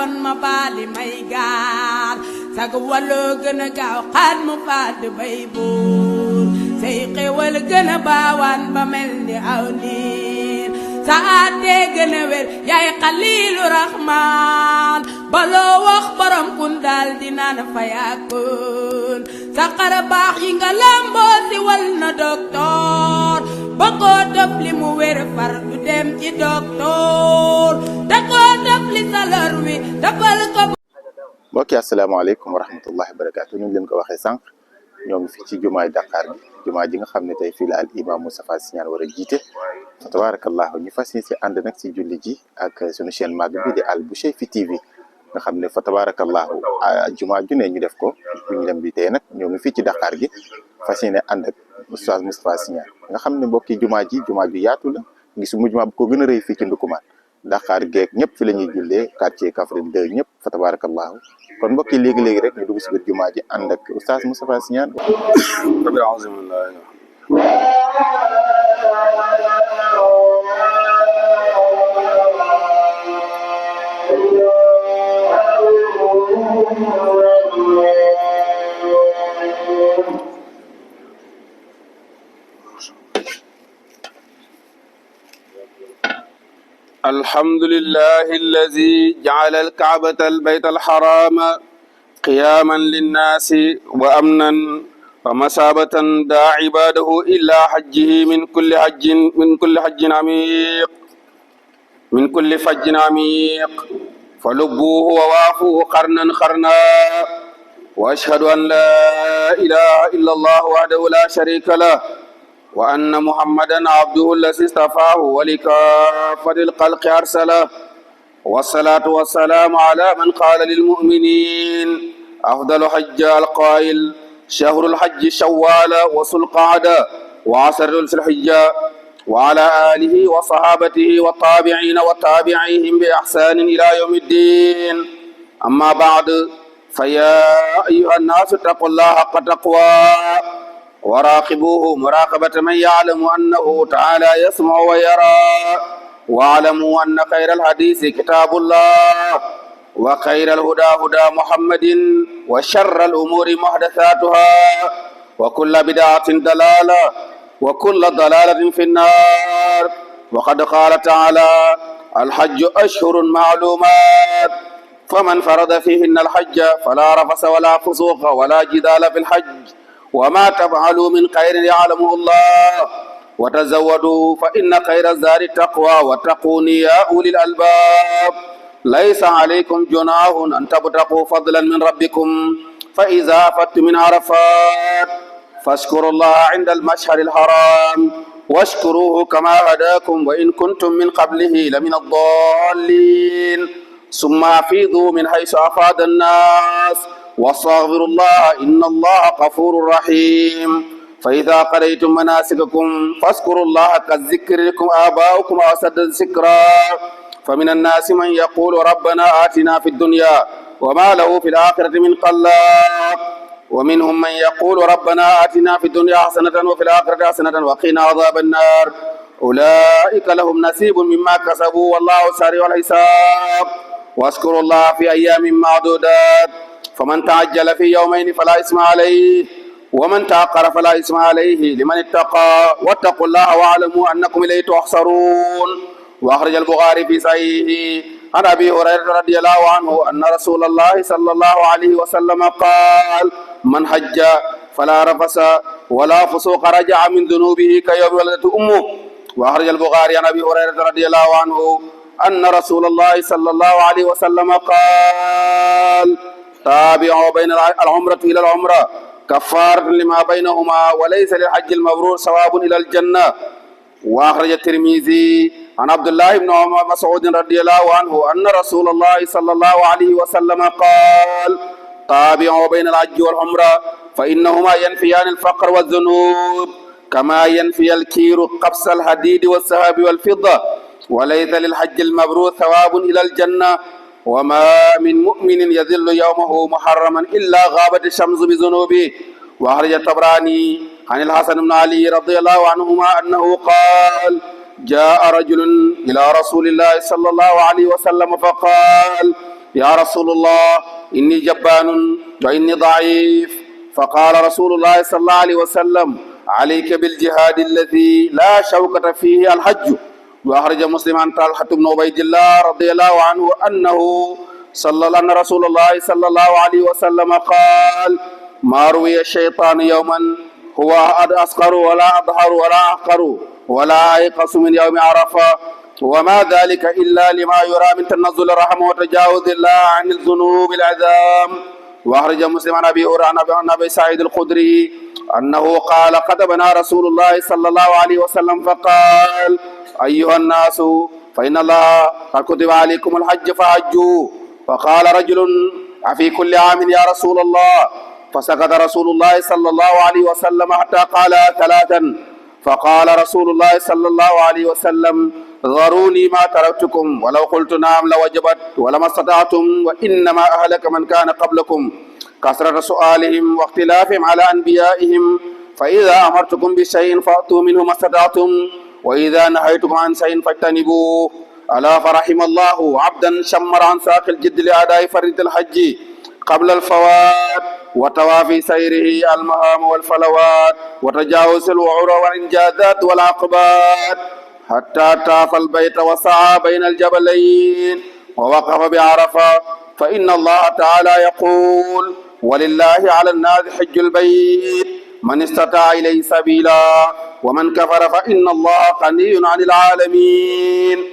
kon ma baali may gaal sag wàllu gën a gaaw xaat mu fàdd bay buur say xewal gën a baawaan ba mel ni aw niir sa àttee gën a wér yaay xaliilu raxmaan baloo wax borom kun daal di naan fa yàkkoon sa xara baax yi nga lamboo si wal na doktoor ba koo dëf li mu wér far du dem ci doktoor da koo dëf li sa lor wi dafal ko. mbokk yi asalaamaaleykum wa rahmatullahi wa barakaatu. ñu ngi leen ko waxee sànq ñoo ngi fi ci jumaay Dakar bi jumaa ji nga xam ne tey fii la al imam Moustapha Sy Niane war a jiite fa tabarakallahu ñu fas yéene si ànd nag si julli ji ak sunu chaîne mag bi di Al Bouchayfi TV nga xam ne fa tabarakallahu jumaa ju ne ñu def ko bu ñu dem bi tey nag ñoo ngi fii ci Dakar gi fas yéene ànd ak Oustaz Moustapha Sy Niane nga xam ne mbokki jumaa ji jumaa ju yaatu la gisuma jumaa bu ko gën a rëy fii ci Ndukumaan Dakar geek ñëpp fi la ñuy jullee quartier Kaffrine 2 ñëpp fa tabarakallahu kon mbokk yi léegi-léegi rek ñu dugg si biir jumaa ji ànd ak Oustaz Moustapha Sy Niane. الحمد لله الذي جعل الكعبة البيت الحرام قياما للناس وأمنا ومثابة دعا عباده إلى حجه من كل فج عميق فلبوه ووافوه قرنا قرنا وأشهد أن لا إله إلا الله وحده لا شريك له وأن محمدا عبده الذي اصطفاه ولكافة الخلق أرسله والصلاة والسلام على من قال للمؤمنين أفضل حج القائل شهر الحج شوال وذو القعدة وعشر ذي الحجة وعلى آله وصحابته والتابعين وتابعيهم بإحسان إلى يوم الدين أما بعد فيا أيها الناس اتقوا الله حق تقواه وراقبوه مراقبة من يعلم أنه تعالى يسمع ويرى واعلموا أن خير الحديث كتاب الله وخير الهدى هدى محمد وشر الأمور محدثاتها وكل بدعة ضلالة وكل ضلالة في النار وقد قال تعالى الحج أشهر معلومات فمن فرض فيهن الحج فلا رفث ولا فسوق ولا جدال في الحج وما تفعلوا من خير يعلمه الله وتزودوا فإن خير الزاد التقوى واتقوني يا أولي الألباب ليس عليكم جناح أن تبتغوا فضلا من ربكم فإذا أفضتم من عرفات فاشكروا الله عند المشعر الحرام واشكروه كما هداكم وإن كنتم من قبله لمن الضالين ثم أفيضوا من حيث أفاض الناس واستغفروا الله إن الله غفور رحيم فإذا قضيتم مناسككم فاذكروا الله كذكركم آباؤكم أو أشد ذكرا فمن الناس من يقول ربنا آتنا في الدنيا وما له في الآخرة من خلاق ومنهم من يقول ربنا آتنا في الدنيا حسنة وفي الآخرة حسنة وقنا عذاب النار أولئك لهم نصيب مما كسبوا والله سريع الحساب واذكروا الله في أيام معدودات فمن تعجل في يومين فلا إثم عليه ومن تأخر فلا إثم عليه لمن اتقى واتقوا الله واعلموا أنكم إليه تحشرون وأخرج البخاري في صحيحه عن أبي هريرة رضي الله عنه أن رسول الله صلى الله عليه وسلم قال من حج فلا رفث ولا فسوق رجع من ذنوبه كيوم ولدته أمه وأخرج البخاري عن أبي هريرة رضي الله عنه أن رسول الله صلى الله عليه وسلم قال تابعوا بين العمرة إلى العمرة كفارة لما بينهما وليس للحج المبرور ثواب إلى الجنة وأخرج الترمذي عن عبد الله بن مسعود رضي الله عنه أن رسول الله صلى الله عليه وسلم قال تابعوا بين الحج والعمرة فإنهما ينفيان الفقر والذنوب كما ينفي الكير قبس الحديد والذهب والفضة وليس للحج المبرور ثواب إلى الجنة وما من مؤمن يذل يومه محرما إلا غابت الشمس بذنوبه وأخرج الطبراني عن الحسن بن علي رضي الله عنهما أنه قال جاء رجل إلى رسول الله صلى الله عليه وسلم فقال يا رسول الله إني جبان وإني ضعيف. فقال رسول الله صلى الله عليه وسلم عليك بالجهاد الذي لا شوكة فيه الحج. وأخرج مسلم عن طلحة بن عبيد الله رضي الله عنه أن رسول الله صلى الله عليه وسلم قال ما روي الشيطان يوما هو أصغر ولا أظهر ولا أحقر ولا أيقص من يوم عرفة، وما ذلك إلا لما يرى من تنزل الرحمة وتجاوز الله عن الذنوب العظام. وأخرج مسلم عن أبي هريرة عن أبي سعيد الخدري أنه قال خطبنا رسول الله صلى الله عليه وسلم فقال أيها الناس فإن الله قد كتب عليكم الحج فحجوا. فقال رجل أفي كل عام يا رسول الله؟ فسكت رسول الله صلى الله عليه وسلم حتى قال ثلاثا. فقال رسول الله صلى الله عليه وسلم ذروني ما تركتكم ولو قلت نعم لوجبت ولما استطعتم، وإنما أهلك من كان قبلكم كثرة سؤالهم واختلافهم على أنبيائهم، فإذا أمرتكم بشيء فأتوا منه ما استطعتم وإذا نهيتكم عن شيء فاجتنبوه. ألا فرحم الله عبدا شمر عن ساق الجد لأداء فريضة الحج قبل الفوات وتوافي سيره المهام والفلوات وتجاوز الوعور والإنجازات والعقبات حتى طاف البيت وسعى بين الجبلين ووقف بعرفة. فإن الله تعالى يقول ولله على الناس حج البيت من استطاع إليه سبيلا ومن كفر فإن الله غني عن العالمين.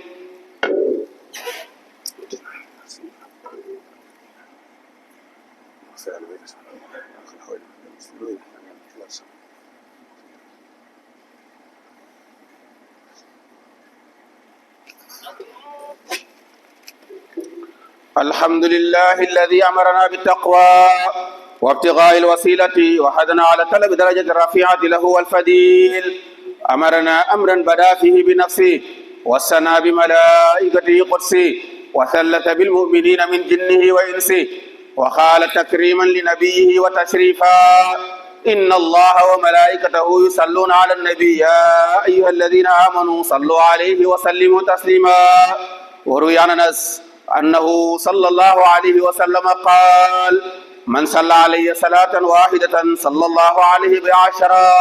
الحمد لله الذي أمرنا بالتقوى وابتغاء الوسيلة وحثنا على طلب درجة الرفيعة له والفضيل. أمرنا أمرا بدا فيه بنفسه وثنى بملائكته قدسه وثلث بالمؤمنين من جنه وإنسه وقال تكريما لنبيه وتشريفا إن الله وملائكته يصلون على النبي يا أيها الذين آمنوا صلوا عليه وسلموا تسليما. وروي عن أنس أنه صلى الله عليه وسلم قال من صلى علي صلاة واحدة صلى الله عليه بعشرا.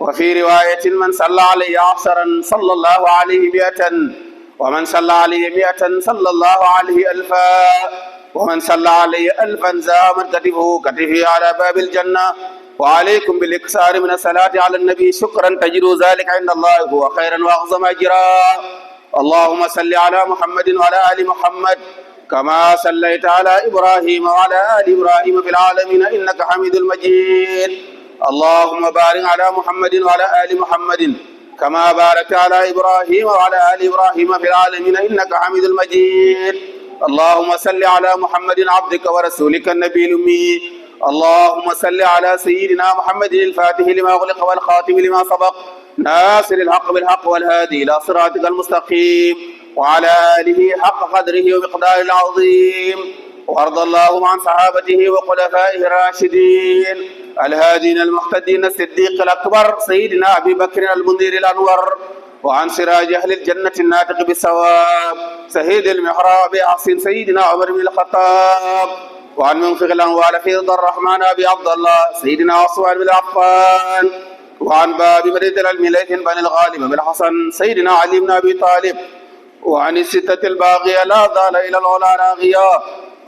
وفي رواية من صلى علي عشرا صلى الله عليه 100 ومن صلى علي 100 صلى الله عليه 1000 ومن صلى علي 1000 زامت كتفه كتفي على باب الجنة. وعليكم بالإكثار من الصلاة على النبي شكرا تجدوا ذلك عند الله هو خيرا وأعظم أجرا. اللهم صل على محمد وعلى آل محمد كما صليت على إبراهيم وعلى آل إبراهيم في العالمين إنك حميد مجيد. اللهم بارك على محمد وعلى آل محمد كما باركت على إبراهيم وعلى آل إبراهيم في العالمين إنك حميد مجيد. اللهم صل على محمد عبدك ورسولك النبي الأمي. اللهم صل على سيدنا محمد الفاتح لما أغلق والخاتم لما سبق ناصر الحق بالحق والهادي إلى صراطك المستقيم وعلى آله حق قدره ومقداره العظيم. وارض اللهم عن صحابته وخلفائه الراشدين الهادين المهتدين الصديق الأكبر سيدنا أبي بكر المنذر الأنور وعن سراج أهل الجنة الناطق بالثواب سهيد المحراب أحسن سيدنا عمر بن الخطاب وعن منفق الأنوار في رضا الرحمن أبي عبد الله سيدنا عثمان بن عفان وعن باب مريد العلم ليث بن الغالب بن حسن سيدنا علي بن أبي طالب وعن الستة الباقية لا زال إلى العلا راغيا.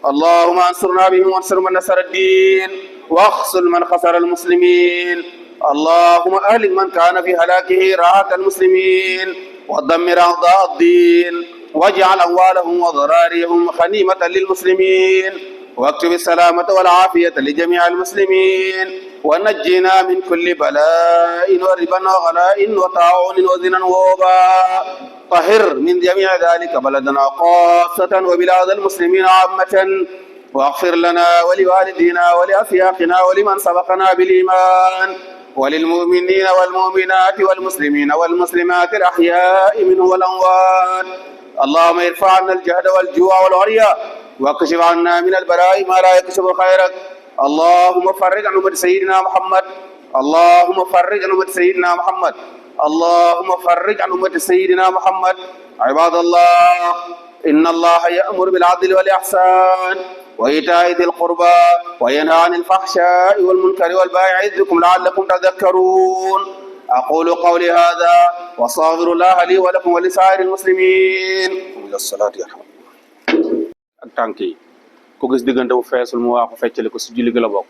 اللهم انصرنا بهم وانصر من نصر الدين واخذل من خسر المسلمين. اللهم أهلك من كان في هلاكه راحة المسلمين ودمر أعداء الدين واجعل أموالهم وضرارهم غنيمة للمسلمين واكتب السلامة والعافية لجميع المسلمين ونجينا من كل بلاء وربا وغلاء وطاعون وزنا ووباء. طهر من جميع ذلك بلدنا خاصة وبلاد المسلمين عامة واغفر لنا ولوالدينا ولأسياقنا ولمن سبقنا بالإيمان وللمؤمنين والمؤمنات والمسلمين والمسلمات الأحياء منه والأموات. اللهم ارفع عنا الجهد والجوع والعريا واكشف عنا من البلاء ما لا يكشف خيرك. اللهم فرج عن أمة سيدنا محمد. اللهم فرج عن أمة سيدنا محمد. اللهم فرج عن أمة سيدنا محمد. عباد الله إن الله يأمر بالعدل والإحسان وإيتاء ذي القربى وينهى عن الفحشاء والمنكر والبغي يعظكم لعلكم تذكرون أقول قولي هذا وأستغفر الله لي ولكم ولسائر المسلمين إلى الصلاة يرحمكم ak tànk yi ku gis diggante bu feesul mu waaxu feccali ko si julli gi la bokk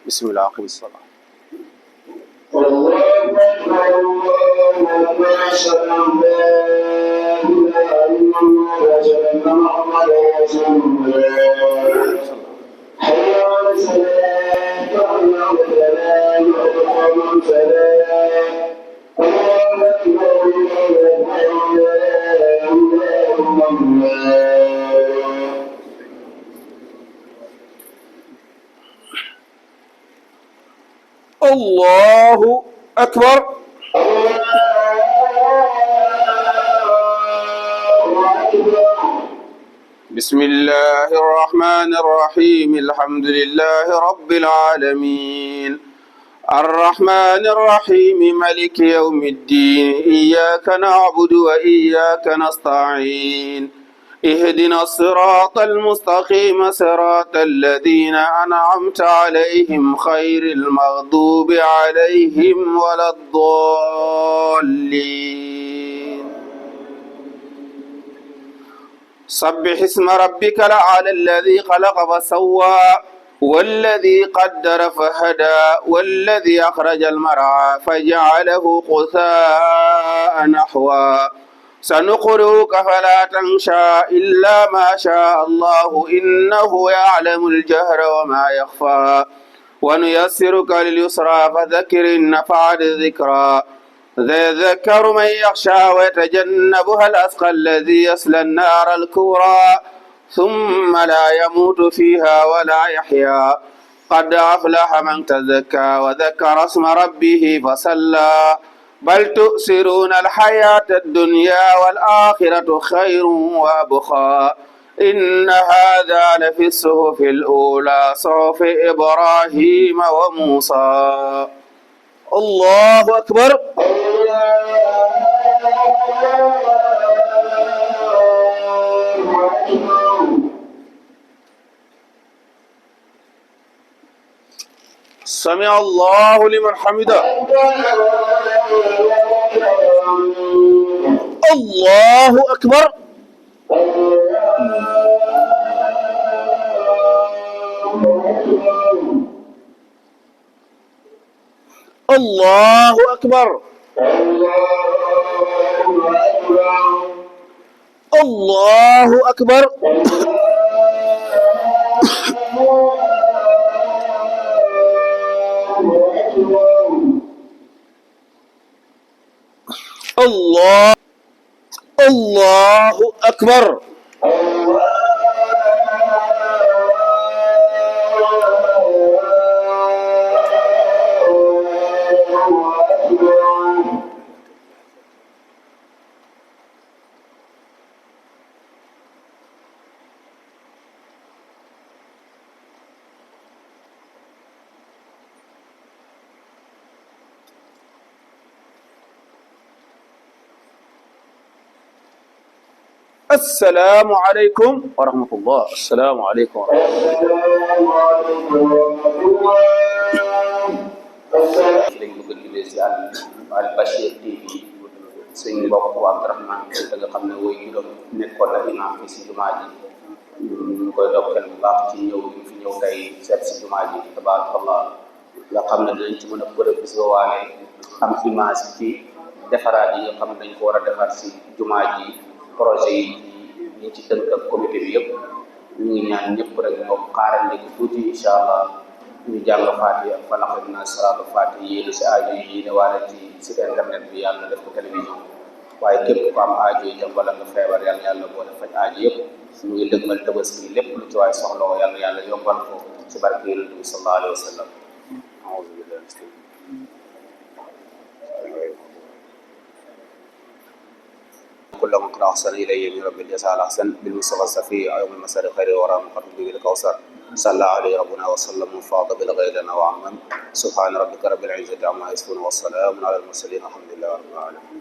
bismillah aqim salaa الله أكبر بسم الله الرحمن الرحيم الحمد لله رب العالمين الرحمن الرحيم مالك يوم الدين إياك نعبد وإياك نستعين اهدنا الصراط المستقيم صراط الذين أنعمت عليهم خير المغضوب عليهم ولا الضالين سبح اسم ربك الأعلى الذي خلق فسوى والذي قدر فهدى والذي أخرج المرعى فجعله غثاء نحوا سنقرئك فلا تنسى إلا ما شاء الله إنه يعلم الجهر وما يخفى ونيسرك لليسرى فذكر إن نفعت الذكرى ذكر من يخشى ويتجنبها الأشقى الذي يصلى النار الكبرى ثم لا يموت فيها ولا يحيا قد أفلح من تزكى وذكر اسم ربه فصلى بل تؤثرون الحياة الدنيا والآخرة خير وأبقى إن هذا لفي الصحف الأولى صحف إبراهيم وموسى الله أكبر سمع الله لمن حمده الله أكبر الله أكبر الله أكبر الله الله أكبر السلام عليكم ورحمة الله السلام عليكم lañ bëgg a tuddee si Al Bachir TV sëñ mbokk Abdourahmane Kounta nga xam ne woy juróom nekkoon na imam fi si jumaa ji ñu koy dokkeel bu baax ci ñëw bi fi ñëw tey seet si jumaa ji tabarakallah nga xam ne dinañ ci mën a bénéficié waale am image ci defaraat yi nga xam ne dañ ko war a defar si jumaa ji projet yi ñu ci tënk ak comité bi yëpp ñu ngi ñaan ñëpp rek ñoo xaarandi ko tuuti incha allah ñu jàng Faatiha ak Falaq ak Naas salaatu Faatiha yéene si aajo yi yéene waale ci site internet bi yàlla def ko télévision waaye képp ku am aajo yi tam wala nga feebar yàlla yàlla boole faj aajo yëpp ñu ngi dëgmal Tabaski lépp lu ci waay soxla woo yàlla yàlla yombal ko ci barke Yonent bi sallallahu alayhi wa sallam a'uuzu billahi كل من أحسن إليه من رب الجزاء الأحسن بالمصطفى الصفي يوم المسار خير ورا مقرب به الكوثر صلى عليه ربنا وسلم وفاض بالغير لنا وعمم سبحان ربك رب العزة عما يصفون والسلام على المرسلين الحمد لله رب العالمين